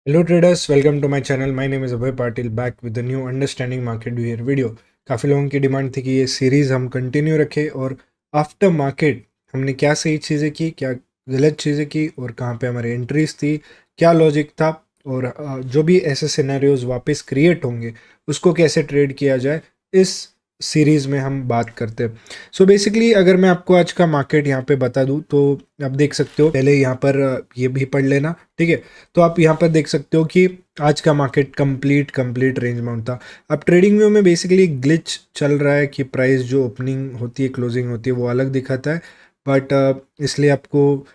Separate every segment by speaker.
Speaker 1: Hello traders, welcome to my channel. My name is Abhay Patil, back with the new understanding market behaviour video. काफ़ी लोगों की demand थी कि ये सीरीज़ हम कंटिन्यू रखें और आफ्टर मार्केट हमने क्या सही चीज़ें की, क्या गलत चीज़ें की और कहाँ पे हमारी एंट्रीज थी, क्या लॉजिक था और जो भी ऐसे सिनेरियोज वापस क्रिएट होंगे उसको कैसे ट्रेड किया जाए, इस सीरीज़ में हम बात करते हैं। सो बेसिकली अगर मैं आपको आज का मार्केट यहाँ पे बता दूँ तो आप देख सकते हो। पहले यहाँ पर ये भी पढ़ लेना, ठीक है। तो आप यहाँ पर देख सकते हो कि आज का मार्केट कंप्लीट रेंज माउंट था। अब ट्रेडिंग व्यू में बेसिकली ग्लिच चल रहा है कि प्राइस जो ओपनिंग होती है क्लोजिंग होती है वो अलग दिखाता है, बट इसलिए आपको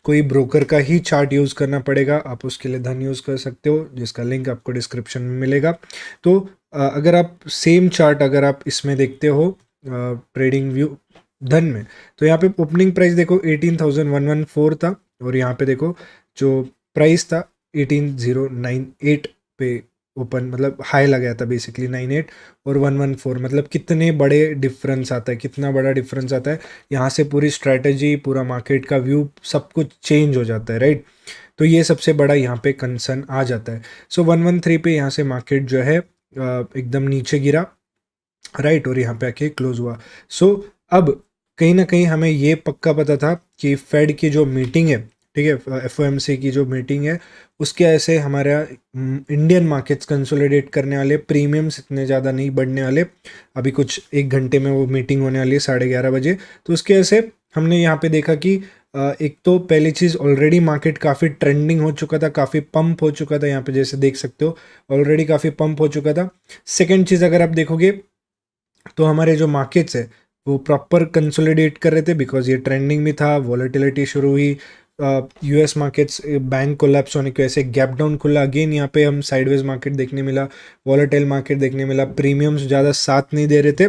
Speaker 1: कोई ब्रोकर का ही चार्ट यूज़ करना पड़ेगा। आप उसके लिए धन यूज़ कर सकते हो जिसका लिंक आपको डिस्क्रिप्शन में मिलेगा। तो अगर आप सेम चार्ट अगर आप इसमें देखते हो ट्रेडिंग व्यू धन में, तो यहाँ पे ओपनिंग प्राइस देखो 18,114 था और यहाँ पे देखो जो प्राइस था 18,098 पे ओपन, मतलब हाई लगाया था बेसिकली 98 और 114। मतलब कितने बड़े डिफरेंस आता है, कितना बड़ा डिफरेंस आता है। यहाँ से पूरी स्ट्रैटेजी, पूरा मार्केट का व्यू सब कुछ चेंज हो जाता है, राइट। तो ये सबसे बड़ा यहाँ पे कंसर्न आ जाता है। सो 113 पे यहाँ से मार्केट जो है एकदम नीचे गिरा, राइट, और यहाँ पे आके क्लोज हुआ। सो अब कहीं ना कहीं हमें ये पक्का पता था कि फेड की जो मीटिंग है, ठीक है, एफओएमसी की जो मीटिंग है उसके ऐसे हमारा इंडियन मार्केट्स कंसोलिडेट करने वाले, प्रीमियम्स इतने ज़्यादा नहीं बढ़ने वाले। अभी कुछ एक घंटे में वो मीटिंग होने वाली है 11:30 बजे। तो उसके ऐसे हमने यहाँ पे देखा कि एक तो पहली चीज़ ऑलरेडी मार्केट काफ़ी ट्रेंडिंग हो चुका था, काफ़ी पंप हो चुका था। यहाँ पे जैसे देख सकते हो ऑलरेडी काफ़ी पंप हो चुका था। सेकेंड चीज़ अगर आप देखोगे तो हमारे जो मार्केट्स है वो प्रॉपर कंसोलिडेट कर रहे थे बिकॉज ये ट्रेंडिंग में था। वॉलेटिलिटी शुरू हुई, यूएस मार्केट्स बैंक कोलैप्स होने की वजह से गैप डाउन खुला। अगेन यहाँ पे हम साइडवेज मार्केट देखने मिला, वॉलेटाइल मार्केट देखने मिला, प्रीमियम्स ज़्यादा साथ नहीं दे रहे थे।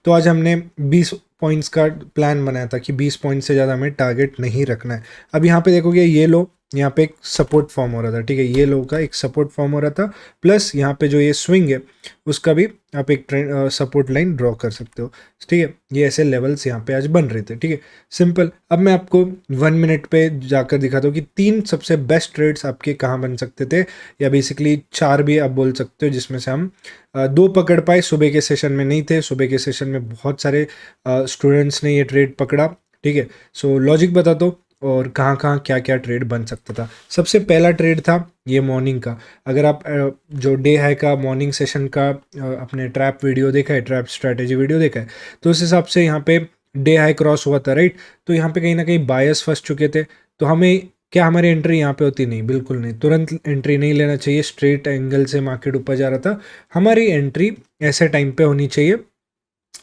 Speaker 1: तो आज हमने 20 पॉइंट्स का प्लान बनाया था कि 20 पॉइंट से ज़्यादा हमें टारगेट नहीं रखना है। अब यहाँ पे देखोगे ये लो, यहाँ पे एक सपोर्ट फॉर्म हो रहा था, ठीक है, ये लो का एक सपोर्ट फॉर्म हो रहा था। प्लस यहाँ पे जो ये स्विंग है उसका भी आप एक ट्रेंड सपोर्ट लाइन ड्रॉ कर सकते हो, ठीक है। ये ऐसे लेवल्स यहाँ पे आज बन रहे थे, ठीक है, सिंपल। अब मैं आपको 1 मिनट पे जाकर दिखाता हूँ कि 3 सबसे बेस्ट ट्रेड्स आपके कहाँ बन सकते थे, या बेसिकली 4 भी आप बोल सकते हो, जिसमें से हम 2 पकड़ पाए। सुबह के सेशन में नहीं थे, सुबह के सेशन में बहुत सारे स्टूडेंट्स ने ये ट्रेड पकड़ा, ठीक है। सो लॉजिक बता दो और कहाँ कहाँ क्या क्या ट्रेड बन सकता था। सबसे पहला ट्रेड था ये मॉर्निंग का। अगर आप जो डे हाई का मॉर्निंग सेशन का अपने ट्रैप वीडियो देखा है, ट्रैप स्ट्रैटेजी वीडियो देखा है, तो उस हिसाब से यहाँ पे डे हाई क्रॉस हुआ था, राइट। तो यहाँ पे कहीं ना कहीं बायस फंस चुके थे। तो हमें क्या, हमारी एंट्री यहाँ पे होती नहीं, बिल्कुल नहीं, तुरंत एंट्री नहीं लेना चाहिए। स्ट्रेट एंगल से मार्केट ऊपर जा रहा था, हमारी एंट्री ऐसे टाइम पे होनी चाहिए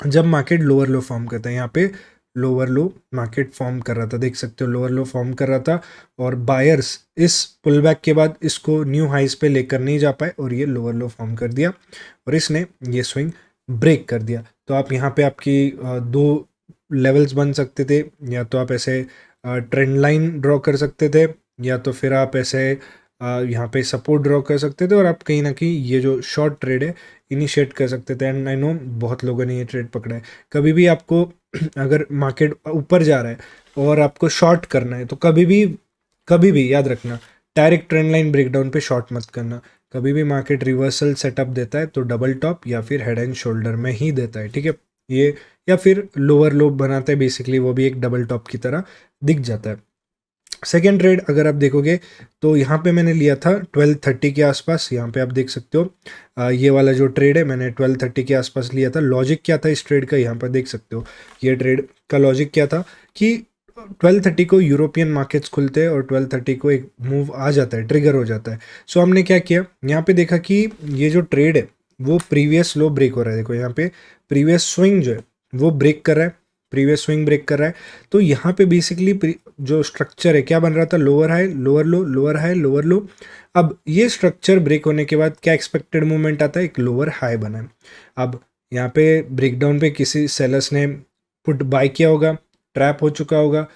Speaker 1: जब मार्केट लोअर लो फॉर्म करता है। यहाँ पे लोअर लो मार्केट फॉर्म कर रहा था, देख सकते हो लोअर लो फॉर्म कर रहा था और बायर्स इस पुल बैक के बाद इसको न्यू हाइस पे लेकर नहीं जा पाए और ये लोअर लो फॉर्म कर दिया और इसने ये स्विंग ब्रेक कर दिया। तो आप यहाँ पे आपकी दो लेवल्स बन सकते थे, या तो आप ऐसे ट्रेंड लाइन ड्रॉ कर सकते थे, या तो फिर आप ऐसे यहाँ पे सपोर्ट ड्रॉ कर सकते थे और आप कहीं ना कहीं ये जो शॉर्ट ट्रेड है इनिशिएट कर सकते थे। एंड आई नो बहुत लोगों ने ये ट्रेड पकड़ा है। कभी भी आपको अगर मार्केट ऊपर जा रहा है और आपको शॉर्ट करना है तो कभी भी याद रखना, डायरेक्ट ट्रेंड लाइन ब्रेकडाउन पे शॉर्ट मत करना। कभी भी मार्केट रिवर्सल सेटअप देता है तो डबल टॉप या फिर हेड एंड शोल्डर में ही देता है, ठीक है। ये या फिर लोअर लो बनाता है, बेसिकली वो भी एक डबल टॉप की तरह दिख जाता है। सेकेंड ट्रेड अगर आप देखोगे तो यहाँ पे मैंने लिया था 12:30 के आसपास। यहाँ पे आप देख सकते हो ये वाला जो ट्रेड है मैंने 12:30 के आसपास लिया था। लॉजिक क्या था इस ट्रेड का, यहाँ पर देख सकते हो। ये ट्रेड का लॉजिक क्या था कि 12:30 को यूरोपियन मार्केट्स खुलते हैं और 12:30 को एक मूव आ जाता है, ट्रिगर हो जाता है। सो हमने क्या किया, यहाँ पे देखा कि ये जो ट्रेड है वो प्रीवियस लो ब्रेक हो रहा है। देखो यहाँ पे प्रीवियस स्विंग जो है वो ब्रेक कर रहा है, प्रीवियस स्विंग ब्रेक कर रहा है। तो यहाँ पे बेसिकली जो स्ट्रक्चर है क्या बन रहा था, लोअर हाई लोअर लो, लोअर हाई लोअर लो। अब ये स्ट्रक्चर ब्रेक होने के बाद क्या एक्सपेक्टेड मूवमेंट आता है, एक लोअर हाई बना है। अब यहाँ पे ब्रेकडाउन पे किसी सेलर्स ने पुट बाय किया होगा, ट्रैप हो चुका होगा।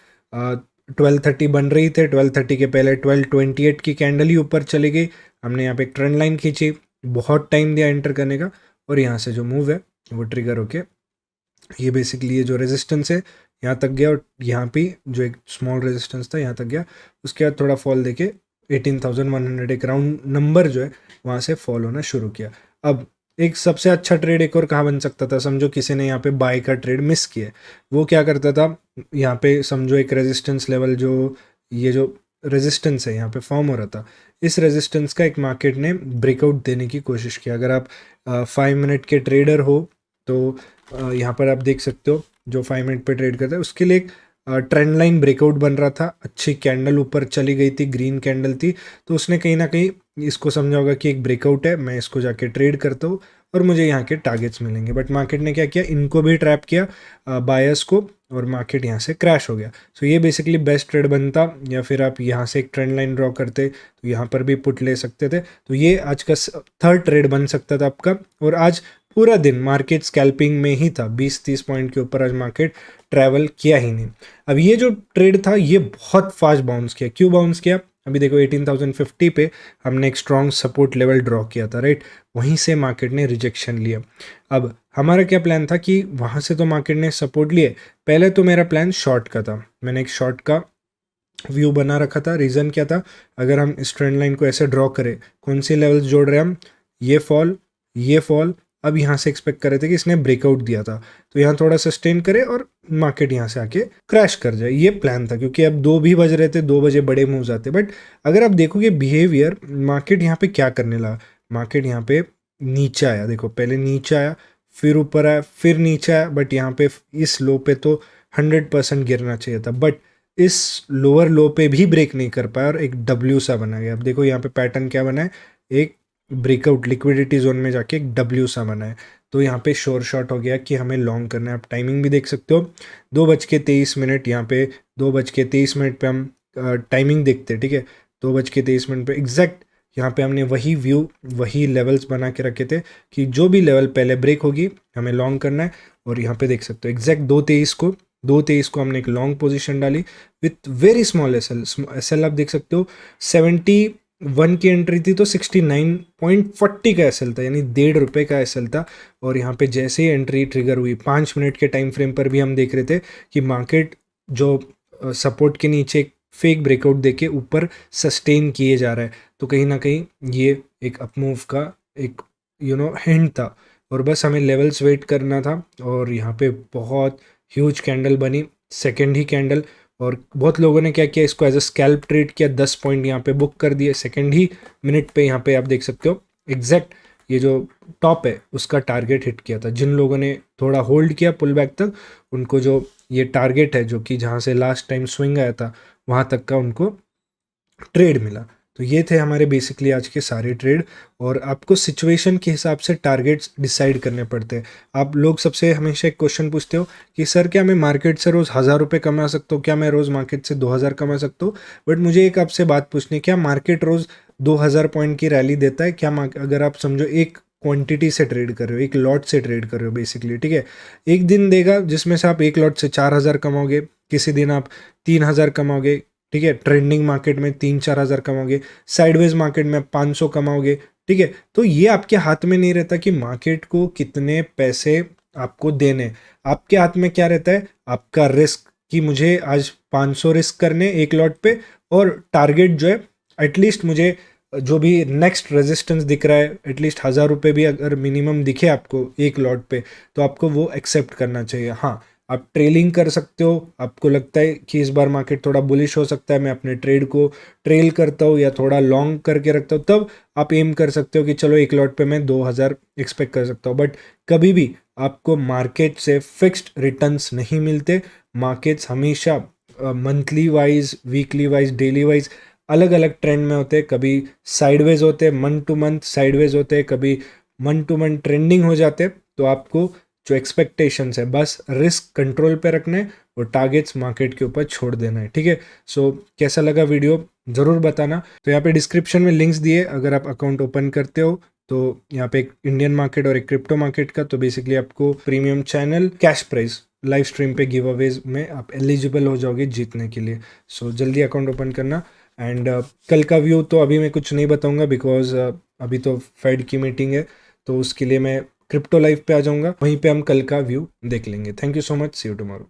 Speaker 1: 12:30 बन रही थे, 12:30 के पहले 12:28 की कैंडल ही ऊपर चली गई। हमने यहाँ पे एक ट्रेंड लाइन खींची, बहुत टाइम दिया एंटर करने का और यहाँ से जो मूव है वो ट्रिगर होके ये बेसिकली ये जो रेजिस्टेंस है यहाँ तक गया और यहाँ पे जो एक स्मॉल रेजिस्टेंस था यहाँ तक गया। उसके बाद थोड़ा फॉल देके 18,100 एक राउंड नंबर जो है वहाँ से फॉल होना शुरू किया। अब एक सबसे अच्छा ट्रेड एक और कहाँ बन सकता था, समझो किसी ने यहाँ पे बाय का ट्रेड मिस किया है, वो क्या करता था, यहाँ पे समझो एक रेजिस्टेंस लेवल जो ये जो रेजिस्टेंस है यहाँ पे फॉर्म हो रहा था, इस रेजिस्टेंस का एक मार्केट ने ब्रेकआउट देने की कोशिश की। अगर आप 5 मिनट के ट्रेडर हो तो यहाँ पर आप देख सकते हो जो 5 मिनट पे ट्रेड करता है उसके लिए एक ट्रेंड लाइन ब्रेकआउट बन रहा था, अच्छी कैंडल ऊपर चली गई थी, ग्रीन कैंडल थी, तो उसने कहीं ना कहीं इसको समझा होगा कि एक ब्रेकआउट है, मैं इसको जाके ट्रेड करता हूँ और मुझे यहाँ के टारगेट्स मिलेंगे। बट मार्केट ने क्या किया, इनको भी ट्रैप किया बायर्स को, और मार्केट यहाँ से क्रैश हो गया। सो ये बेसिकली बेस्ट ट्रेड बनता, या फिर आप यहाँ से एक ट्रेंड लाइन ड्रॉ करते तो यहाँ पर भी पुट ले सकते थे। तो ये आज का थर्ड ट्रेड बन सकता था आपका, और आज पूरा दिन मार्केट स्कैल्पिंग में ही था, 20-30 पॉइंट के ऊपर आज मार्केट ट्रैवल किया ही नहीं। अब ये जो ट्रेड था ये बहुत फास्ट बाउंस किया। क्यों बाउंस किया, अभी देखो 18,050 पे हमने एक स्ट्रॉन्ग सपोर्ट लेवल ड्रॉ किया था, राइट, वहीं से मार्केट ने रिजेक्शन लिया। अब हमारा क्या प्लान था कि वहाँ से तो मार्केट ने सपोर्ट लिए, पहले तो मेरा प्लान शॉर्ट का था, मैंने एक शॉर्ट का व्यू बना रखा था। रीज़न क्या था, अगर हम इस ट्रेंड लाइन को ऐसे ड्रॉ करें, कौन सी लेवल्स जोड़ रहे हैं हम, ये फॉल, अब यहाँ से एक्सपेक्ट कर रहे थे कि इसने ब्रेकआउट दिया था तो यहाँ थोड़ा सस्टेन करे और मार्केट यहाँ से आके क्रैश कर जाए, ये प्लान था। क्योंकि अब 2 भी बज रहे थे, 2 बजे बड़े मूव्स आते। बट अगर आप देखोगे बिहेवियर, मार्केट यहाँ पे क्या करने लगा, मार्केट यहाँ पे नीचे आया, देखो पहले नीचे आया, फिर ऊपर आया, फिर नीचे आया, बट यहाँ पे इस लो पे तो 100% गिरना चाहिए था, बट इस लोअर लो पे भी ब्रेक नहीं कर पाया और एक डब्ल्यू सा बना गया। अब देखो यहाँ पे पैटर्न क्या बना है, एक ब्रेकआउट लिक्विडिटी जोन में जाके एक डब्ल्यू सा बना है, तो यहाँ पे श्योर शॉट हो गया कि हमें लॉन्ग करना है। आप टाइमिंग भी देख सकते हो, 2:23, यहाँ पे 2:23 पे हम टाइमिंग देखते हैं, ठीक है, 2:23 पे एग्जैक्ट यहाँ पे हमने वही व्यू, वही लेवल्स बना के रखे थे कि जो भी लेवल पहले ब्रेक होगी हमें लॉन्ग करना है। और यहाँ पे देख सकते हो एग्जैक्ट 2:23 को हमने एक लॉन्ग पोजीशन डाली विथ वेरी स्मॉल एसएल आप देख सकते हो 71 की एंट्री थी तो 69.40 का एसएल था, यानी ₹1.5 का एसएल था। और यहाँ पे जैसे ही एंट्री ट्रिगर हुई 5 मिनट के टाइम फ्रेम पर भी हम देख रहे थे कि मार्केट जो सपोर्ट के नीचे फेक ब्रेकआउट देके ऊपर सस्टेन किए जा रहा है, तो कहीं ना कहीं ये एक अपमूव का एक हिंट था। और बस हमें लेवल्स वेट करना था, और यहाँ पे बहुत ह्यूज कैंडल बनी, सेकेंड ही कैंडल, और बहुत लोगों ने क्या किया, इसको एज अ स्कैल्प ट्रेड किया, 10 पॉइंट यहाँ पे बुक कर दिए सेकेंड ही मिनट पे। यहाँ पे आप देख सकते हो एग्जैक्ट ये जो टॉप है उसका टारगेट हिट किया था। जिन लोगों ने थोड़ा होल्ड किया पुल बैक तक, उनको जो ये टारगेट है जो कि जहाँ से लास्ट टाइम स्विंग आया था वहाँ तक का उनको ट्रेड मिला। तो ये थे हमारे बेसिकली आज के सारे ट्रेड, और आपको सिचुएशन के हिसाब से टारगेट्स डिसाइड करने पड़ते हैं। आप लोग सबसे हमेशा एक क्वेश्चन पूछते हो कि सर क्या मैं मार्केट से रोज़ 1000 रुपये कमा सकता हूँ, क्या मैं रोज़ मार्केट से 2000 कमा सकता हूँ। बट मुझे एक आपसे बात पूछनी है, क्या मार्केट रोज़ 2000 पॉइंट की रैली देता है क्या? अगर आप समझो एक क्वांटिटी से ट्रेड कर रहे हो, एक लॉट से ट्रेड कर रहे हो बेसिकली, ठीक है, एक दिन देगा जिसमें से आप एक लॉट से 4000 कमाओगे, किसी दिन आप 3000 कमाओगे, ठीक है, ट्रेंडिंग मार्केट में 3-4 हज़ार कमाओगे, साइडवेज मार्केट में 500 कमाओगे, ठीक है। तो ये आपके हाथ में नहीं रहता कि मार्केट को कितने पैसे आपको देने, आपके हाथ में क्या रहता है, आपका रिस्क, कि मुझे आज 500 रिस्क करने एक लॉट पे, और टारगेट जो है एटलीस्ट मुझे जो भी नेक्स्ट रेजिस्टेंस दिख रहा है, एटलीस्ट 1000 रुपये भी अगर मिनिमम दिखे आपको एक लॉट पे, तो आपको वो एक्सेप्ट करना चाहिए। हाँ, आप ट्रेलिंग कर सकते हो, आपको लगता है कि इस बार मार्केट थोड़ा बुलिश हो सकता है, मैं अपने ट्रेड को ट्रेल करता हूँ या थोड़ा लॉन्ग करके रखता हूँ, तब आप एम कर सकते हो कि चलो एक लॉट पे मैं 2000 एक्सपेक्ट कर सकता हूँ। बट कभी भी आपको मार्केट से फिक्स्ड रिटर्न्स नहीं मिलते। मार्केट्स हमेशा monthly wise, weekly wise, daily wise अलग अलग ट्रेंड में होते हैं। कभी साइडवेज होते हैं, मंथ टू मंथ साइडवेज होते हैं, कभी मंथ टू मंथ ट्रेंडिंग हो जाते हैं। तो आपको जो एक्सपेक्टेशंस है बस रिस्क कंट्रोल पे रखना है और टारगेट्स मार्केट के ऊपर छोड़ देना है, ठीक है। सो कैसा लगा वीडियो ज़रूर बताना। तो यहाँ पे डिस्क्रिप्शन में लिंक्स दिए, अगर आप अकाउंट ओपन करते हो तो यहाँ पे एक इंडियन मार्केट और एक क्रिप्टो मार्केट का, तो बेसिकली आपको premium channel, cash price, live stream पे गिव अवेज में आप एलिजिबल हो जाओगे जीतने के लिए। सो जल्दी अकाउंट ओपन करना। एंड कल का व्यू तो अभी मैं कुछ नहीं बताऊंगा, बिकॉज अभी तो फेड की मीटिंग है, तो उसके लिए मैं क्रिप्टो लाइव पे आ जाऊंगा, वहीं पे हम कल का व्यू देख लेंगे। Thank you so much, see you tomorrow.